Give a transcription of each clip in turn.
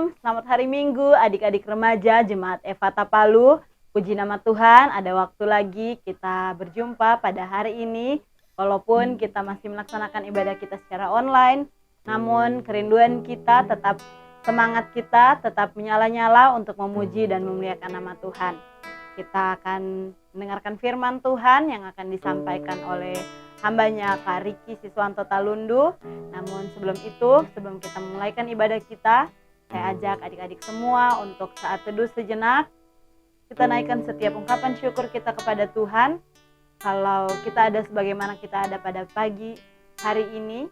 Shalom, selamat hari Minggu adik-adik remaja Jemaat Efata Palu. Puji nama Tuhan, ada waktu lagi kita berjumpa pada hari ini. Walaupun kita masih melaksanakan ibadah kita secara online, namun kerinduan kita tetap, semangat kita tetap menyala-nyala untuk memuji dan memuliakan nama Tuhan. Kita akan mendengarkan firman Tuhan yang akan disampaikan oleh hambanya Kak Riki Siswanto Talundu. Namun sebelum kita memulaikan ibadah kita, saya ajak adik-adik semua untuk saat teduh sejenak. Kita naikkan setiap ungkapan syukur kita kepada Tuhan. Kalau kita ada sebagaimana kita ada pada pagi hari ini,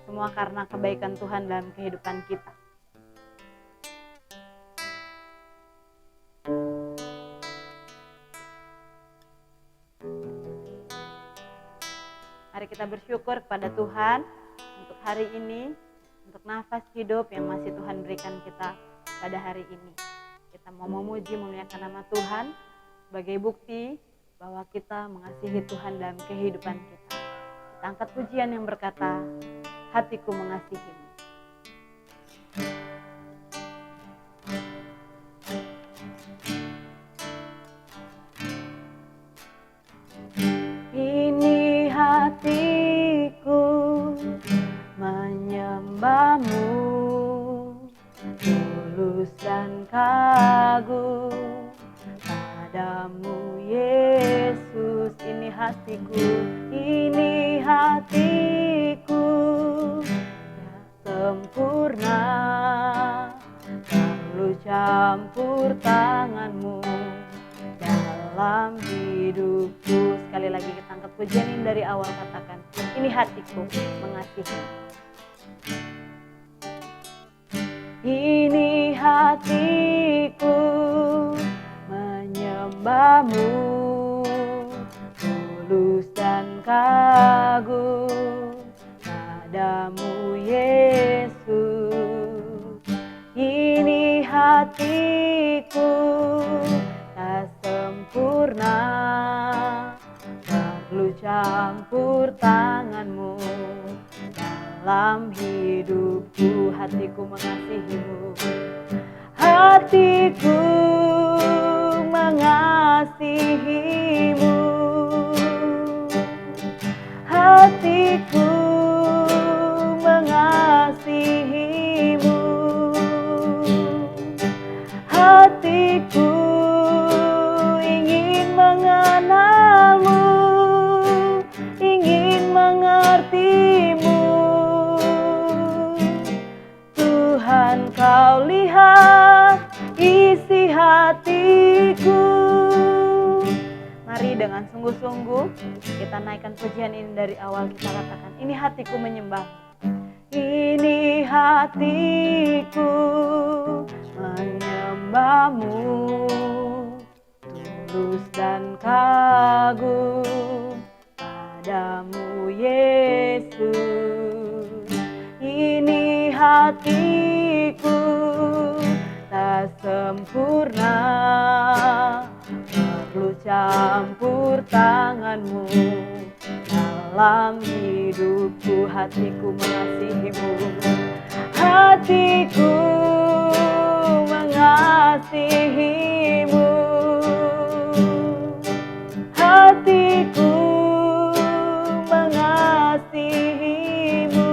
semua karena kebaikan Tuhan dalam kehidupan kita. Mari kita bersyukur kepada Tuhan untuk hari ini, untuk nafas hidup yang masih Tuhan berikan kita pada hari ini. Kita mau memuji, memuliakan nama Tuhan sebagai bukti bahwa kita mengasihi Tuhan dalam kehidupan kita. Kita angkat pujian yang berkata, hatiku mengasihi-Mu. Hatiku menyembah-Mu, tulus dan kagum padamu Yesus. Ini hatiku yang sempurna, lalu campur tangan-Mu dalam hidupku. Sekali lagi kita angkat pujian ini dari awal, katakan, ini hatiku mengasihi. Ini hatiku menyembah-Mu, tulus dan kagum padamu Yesus. Ini hatiku tak sempurna, perlu campur tangan-Mu dalam hidupku. Hatiku mengasihi-Mu, hatiku mengasihi-Mu, hatiku mengasihi-Mu, hatiku ingin mengenal-Mu, ingin mengerti-Mu. Tuhan, Kau lihat isi hatiku. Mari dengan sungguh-sungguh kita naikkan pujian ini dari awal. Kita katakan, ini hatiku menyembah. Ini hatiku menyembah-Mu, tulus dan kagum padamu Yesus. Ini hatiku tak sempurna, perlu campur tangan-Mu dalam hidupku. Hatiku mengasihi-Mu, hatiku mengasihi-Mu, hatiku mengasihi-Mu,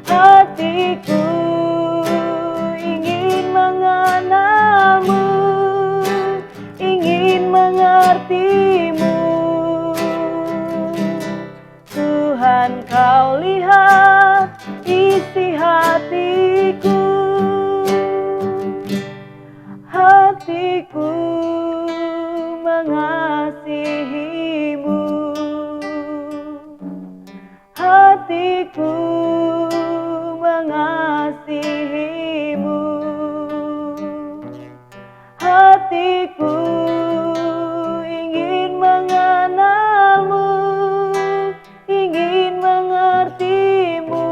hatiku ingin mengenal-Mu, ingin mengerti-Mu. Tuhan, Kau lihat isi hatiku, hatiku mengasihi-Mu, hatiku mengasihi-Mu, hatiku ingin mengenal-Mu, ingin mengerti-Mu.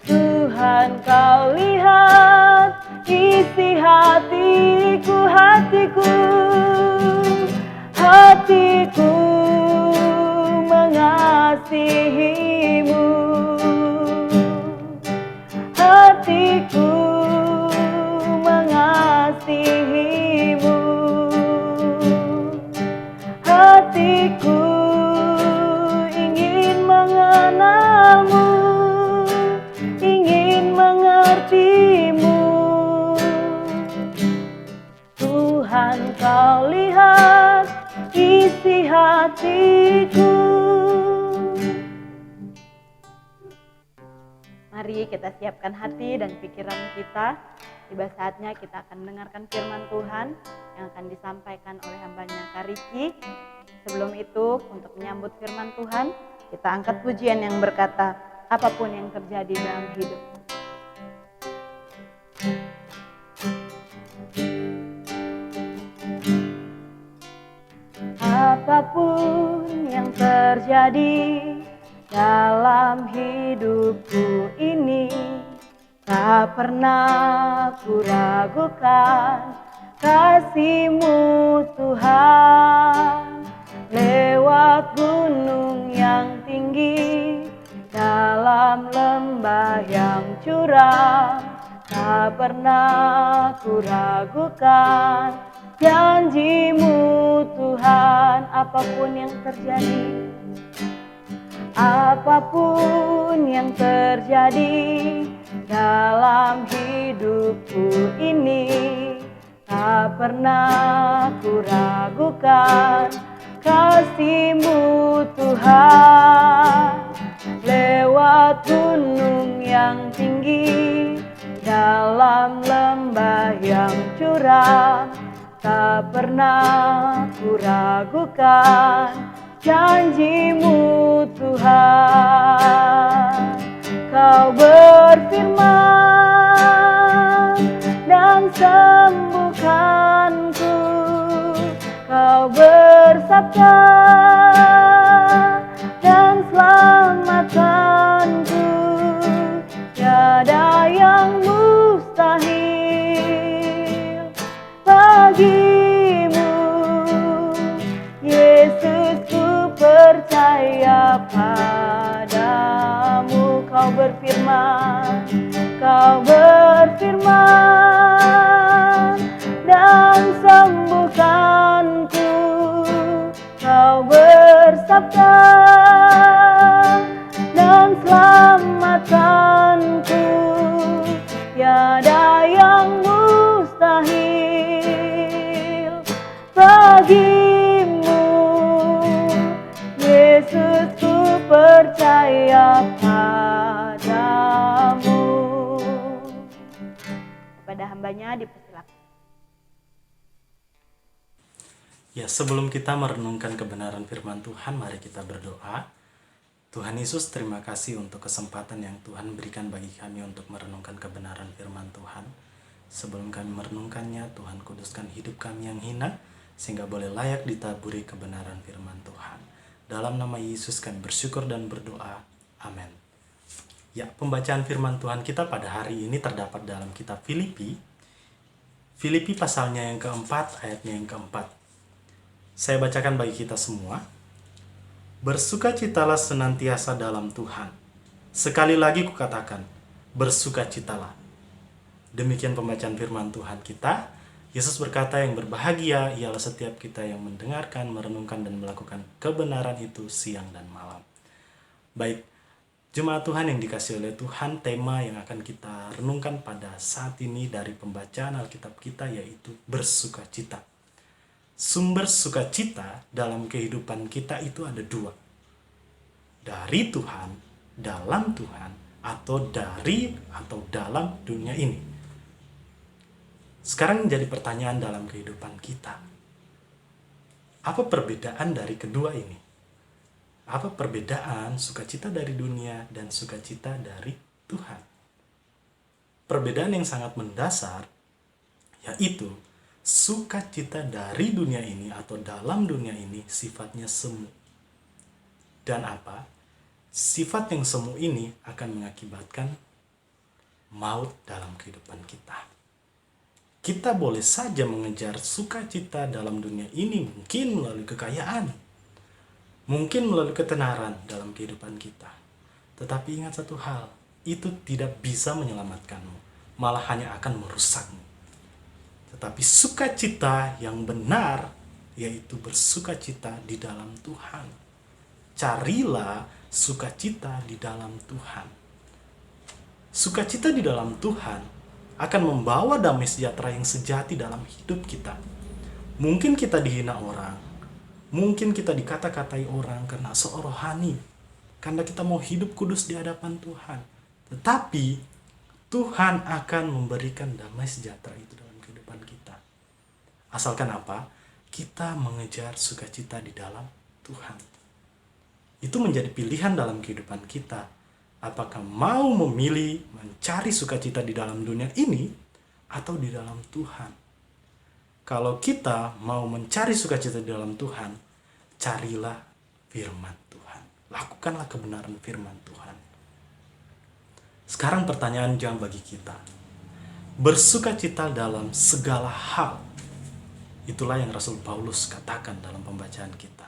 Tuhan, Kau lihat isi hatiku, hatiku, hatiku mengasihi-Mu. Mari kita siapkan hati dan pikiran kita. Tiba saatnya kita akan mendengarkan firman Tuhan yang akan disampaikan oleh hambanya Kak Riki. Sebelum itu, untuk menyambut firman Tuhan, kita angkat pujian yang berkata, apapun yang terjadi dalam hidup. Apapun yang terjadi dalam hidupku ini, tak pernah ku ragukan kasih-Mu Tuhan. Lewat gunung yang tinggi, dalam lembah yang curam, tak pernah ku ragukan janji-Mu Tuhan. Apapun yang terjadi, apapun yang terjadi dalam hidupku ini, tak pernah ku ragukan kasih-Mu Tuhan. Lewat gunung yang tinggi, dalam lembah yang curam, tak pernah ku ragukan janji-Mu Tuhan. Kau berfirman dan sembuhkanku, Kau bersabda dan selamatkanku. Tiada yang mustahil bagimu, Yesus, ku percaya padamu. Kau berfirman dan sembuhkanku. Kau bersabda dan selamatkanku. Tiada yang mustahil bagimu, Yesus, ku percaya padamu. Kepada hambanya dipersilakan. Ya, sebelum kita merenungkan kebenaran firman Tuhan, mari kita berdoa. Tuhan Yesus, terima kasih untuk kesempatan yang Tuhan berikan bagi kami untuk merenungkan kebenaran firman Tuhan. Sebelum kami merenungkannya, Tuhan kuduskan hidup kami yang hina, sehingga boleh layak ditaburi kebenaran firman Tuhan. Dalam nama Yesus kami bersyukur dan berdoa. Amin. Ya, pembacaan firman Tuhan kita pada hari ini terdapat dalam kitab Filipi. Filipi pasalnya yang keempat, ayatnya yang keempat. Saya bacakan bagi kita semua. Bersukacitalah senantiasa dalam Tuhan. Sekali lagi kukatakan, bersukacitalah. Demikian pembacaan firman Tuhan kita. Yesus berkata, yang berbahagia ialah setiap kita yang mendengarkan, merenungkan, dan melakukan kebenaran itu siang dan malam. Baik, jemaat Tuhan yang dikasihi oleh Tuhan, tema yang akan kita renungkan pada saat ini dari pembacaan Alkitab kita yaitu bersukacita. Sumber sukacita dalam kehidupan kita itu ada dua. Dari Tuhan, dalam Tuhan, atau dari atau dalam dunia ini. Sekarang menjadi pertanyaan dalam kehidupan kita. Apa perbedaan dari kedua ini? Apa perbedaan sukacita dari dunia dan sukacita dari Tuhan? Perbedaan yang sangat mendasar yaitu sukacita dari dunia ini atau dalam dunia ini sifatnya semu. Dan apa? Sifat yang semu ini akan mengakibatkan maut dalam kehidupan kita. Kita boleh saja mengejar sukacita dalam dunia ini mungkin melalui kekayaan, mungkin melalui ketenaran dalam kehidupan kita. Tetapi ingat satu hal, itu tidak bisa menyelamatkanmu, malah hanya akan merusakmu. Tetapi sukacita yang benar yaitu bersukacita di dalam Tuhan. Carilah sukacita di dalam Tuhan. Sukacita di dalam Tuhan akan membawa damai sejahtera yang sejati dalam hidup kita. Mungkin kita dihina orang, mungkin kita dikata-katai orang karena seorohani, karena kita mau hidup kudus di hadapan Tuhan. Tetapi Tuhan akan memberikan damai sejahtera itu dalam kehidupan kita. Asalkan apa? Kita mengejar sukacita di dalam Tuhan. Itu menjadi pilihan dalam kehidupan kita. Apakah mau memilih mencari sukacita di dalam dunia ini atau di dalam Tuhan? Kalau kita mau mencari sukacita di dalam Tuhan, carilah firman Tuhan. Lakukanlah kebenaran firman Tuhan. Sekarang pertanyaan jam bagi kita. Bersukacita dalam segala hal. Itulah yang Rasul Paulus katakan dalam pembacaan kita.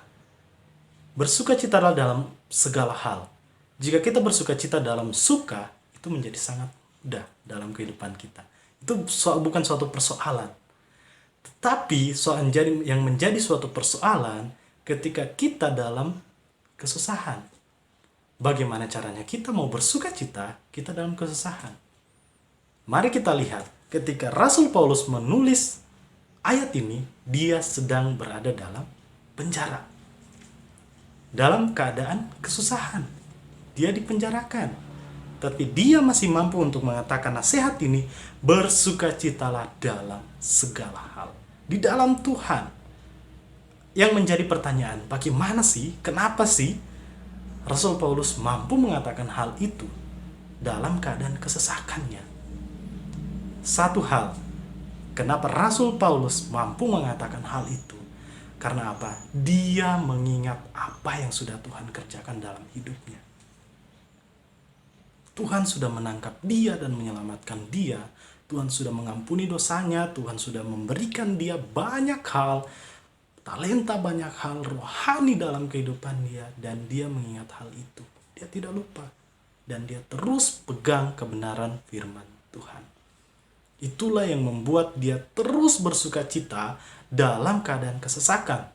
Bersukacitalah dalam segala hal. Jika kita bersukacita dalam suka, itu menjadi sangat mudah dalam kehidupan kita. Itu bukan suatu persoalan. Tetapi yang menjadi suatu persoalan ketika kita dalam kesusahan. Bagaimana caranya kita mau bersukacita, kita dalam kesusahan. Mari kita lihat, ketika Rasul Paulus menulis ayat ini, dia sedang berada dalam penjara. Dalam keadaan kesusahan. Dia dipenjarakan. Tapi dia masih mampu untuk mengatakan nasihat ini, bersukacitalah dalam segala hal. Di dalam Tuhan. Yang menjadi pertanyaan, bagaimana sih, kenapa sih Rasul Paulus mampu mengatakan hal itu dalam keadaan kesesakannya? Satu hal, kenapa Rasul Paulus mampu mengatakan hal itu? Karena apa? Dia mengingat apa yang sudah Tuhan kerjakan dalam hidupnya. Tuhan sudah menangkap dia dan menyelamatkan dia. Tuhan sudah mengampuni dosanya. Tuhan sudah memberikan dia banyak hal, talenta banyak hal rohani dalam kehidupan dia, dan dia mengingat hal itu. Dia tidak lupa dan dia terus pegang kebenaran firman Tuhan. Itulah yang membuat dia terus bersukacita dalam keadaan kesesakan.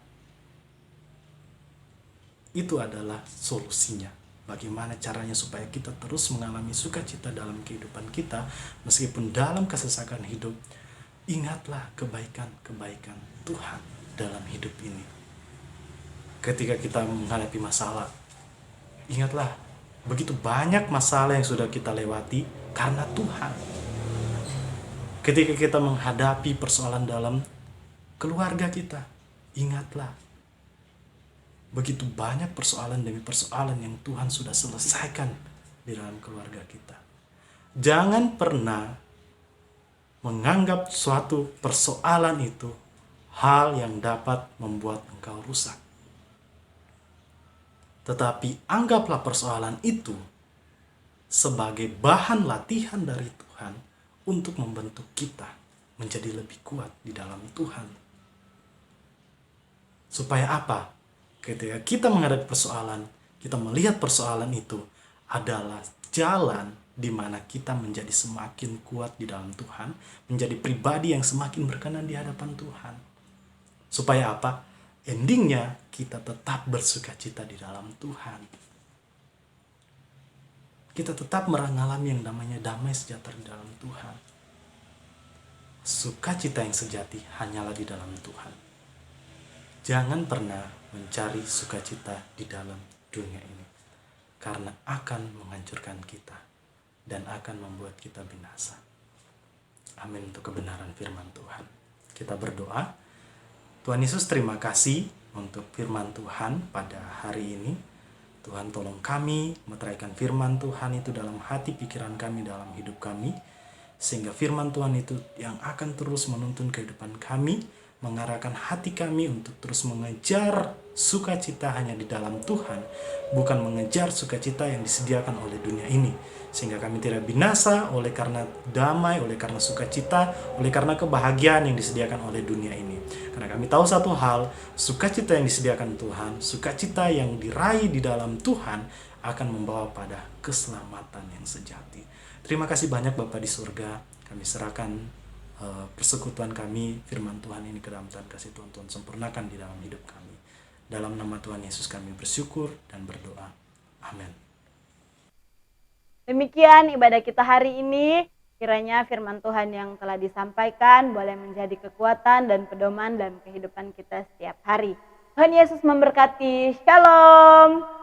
Itu adalah solusinya. Bagaimana caranya supaya kita terus mengalami sukacita dalam kehidupan kita meskipun dalam kesesakan hidup. Ingatlah kebaikan-kebaikan Tuhan dalam hidup ini. Ketika kita menghadapi masalah, ingatlah begitu banyak masalah yang sudah kita lewati karena Tuhan. Ketika kita menghadapi persoalan dalam keluarga kita, ingatlah begitu banyak persoalan demi persoalan yang Tuhan sudah selesaikan di dalam keluarga kita. Jangan pernah menganggap suatu persoalan itu hal yang dapat membuat engkau rusak. Tetapi anggaplah persoalan itu sebagai bahan latihan dari Tuhan untuk membentuk kita menjadi lebih kuat di dalam Tuhan. Supaya apa? Ketika kita menghadapi persoalan, kita melihat persoalan itu adalah jalan di mana kita menjadi semakin kuat di dalam Tuhan, menjadi pribadi yang semakin berkenan di hadapan Tuhan. Supaya apa? Endingnya kita tetap bersukacita di dalam Tuhan. Kita tetap mengalami yang namanya damai sejahtera di dalam Tuhan. Sukacita yang sejati hanyalah di dalam Tuhan. Jangan pernah mencari sukacita di dalam dunia ini, karena akan menghancurkan kita dan akan membuat kita binasa. Amin untuk kebenaran firman Tuhan. Kita berdoa. Tuhan Yesus, terima kasih untuk firman Tuhan pada hari ini. Tuhan, tolong kami meteraikan firman Tuhan itu dalam hati pikiran kami, dalam hidup kami, sehingga firman Tuhan itu yang akan terus menuntun kehidupan kami, mengarahkan hati kami untuk terus mengejar sukacita hanya di dalam Tuhan, bukan mengejar sukacita yang disediakan oleh dunia ini, sehingga kami tidak binasa oleh karena damai, oleh karena sukacita, oleh karena kebahagiaan yang disediakan oleh dunia ini. Karena kami tahu satu hal, sukacita yang disediakan Tuhan, sukacita yang diraih di dalam Tuhan akan membawa pada keselamatan yang sejati. Terima kasih banyak Bapa di surga. Kami serahkan persekutuan kami, firman Tuhan ini ke dalam Tuhan kasih Tuhan sempurnakan di dalam hidup kami. Dalam nama Tuhan Yesus kami bersyukur dan berdoa. Amin. Demikian ibadah kita hari ini. Kiranya firman Tuhan yang telah disampaikan boleh menjadi kekuatan dan pedoman dalam kehidupan kita setiap hari. Tuhan Yesus memberkati. Shalom.